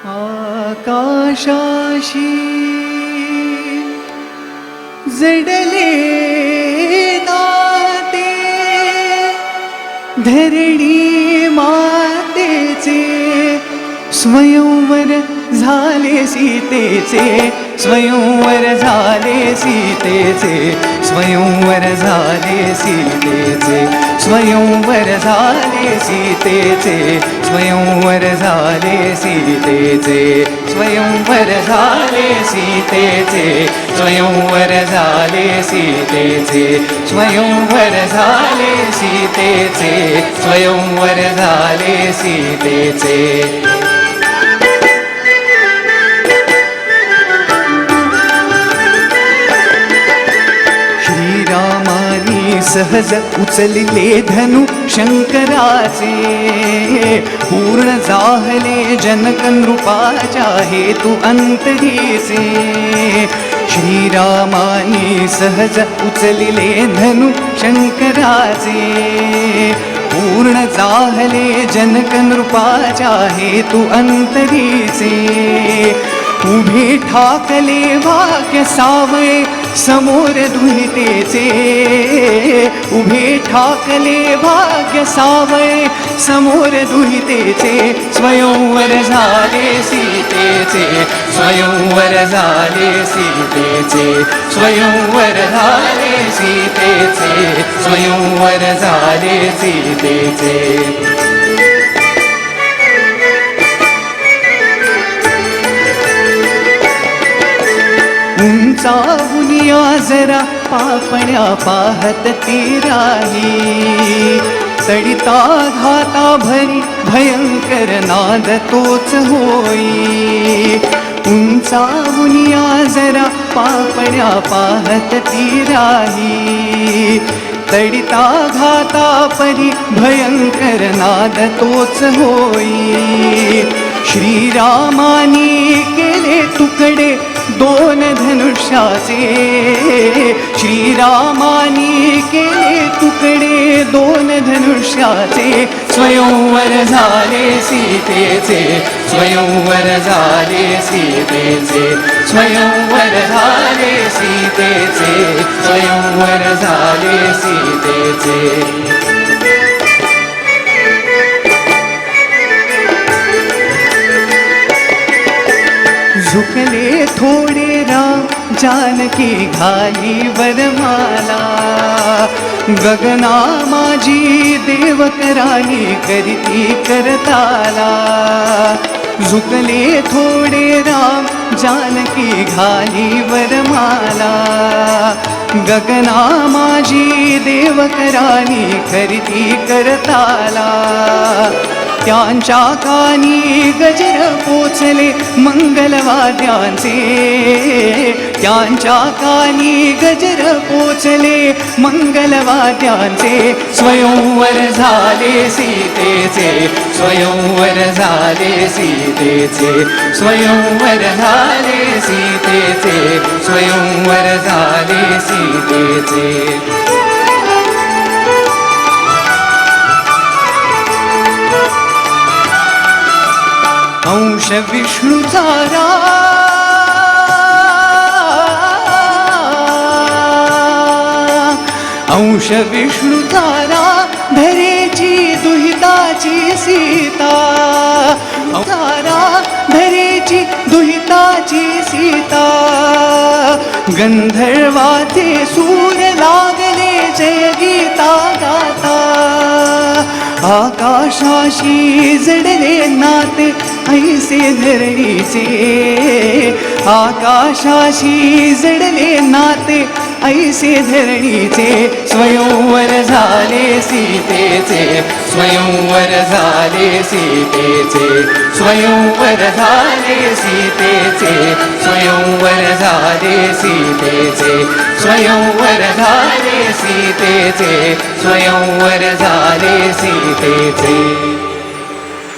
आकाशाशी जडले नाते धरणी मातेचे स्वयंवर झाले सीतेचे स्वयंवर झाले सीतेचे स्वयंवर झाले सीतेचे स्वयंवर झाले सीतेचे स्वयंवर झाले सीतेचे स्वयंवर झाले सीतेचे स्वयंवर झाले सीतेचे स्वयंवर झाले सीतेचे स्वयंवर झाले सीतेचे सहज उचलले धनु शंकराचे पूर्ण जाहले जनक नृपाच्या हेतु अंतरीचे श्रीरामानी सहज उचलले धनु शंकराचे पूर्ण जाहले जनक नृपाच्या हेतु अंतरीचे उभे ठाकले भाग्य सावळे समोर दुहितेचे उभे ठाकले भाग्य सावळे समोर दुहितेचे स्वयंवर झाले सीतेचे स्वयंवर झाले सीतेचे स्वयंवर झाले सीतेचे स्वयंवर झाले सीतेचे उंचावुनिया जरा पापण्या पाहत ती राही तडिता घाता भरी भयंकर नाद तोच होई उंचावुनिया जरा पापण्या पाहत ती राही तडिता घाता परी भयंकर नाद तोच होई श्रीरामानी केले तुकडे दोन धनुष्याचे श्रीरामानी केले तुकडे दोन धनुष्याचे स्वयंवर झाले सीतेचे स्वयंवर झाले सीतेचे स्वयंवर झाले सीतेचे स्वयंवर झाले सीतेचे झुकले थोडे राम जानकी घाली वरमाला गगना माझी देवकराणी करीती करताला झुकले थोडे राम जानकी घाली वरमाला गगना माझी देवकराणी करीती करताला त्यांच्या कानी गजर पोचले मंगलवाद्यांचे त्यांच्या कानी गजर पोचले मंगलवाद्यांचे स्वयंवर झाले सीतेचे स्वयंवर झाले सीतेचे स्वयंवर झाले सीतेचे स्वयंवर झाले सीतेचे अंश विष्णूचा अंश विष्णूचा धरेची दुहिताची सीता धरेची दुहिताची सीता गंधर्वाचे सूर लागले जय गीता गाता आकाशाशी जडले नाते ऐसे धरणीचे आकाशाशी जडले नाते ऐसे धरणीचे स्वयंवर झाले सीतेचे स्वयंवर झाले सीतेचे स्वयंवर झाले सीतेचे स्वयंवर झाले सीतेचे स्वयंवर झाले सीतेचे स्वयंवर झाले सीतेचे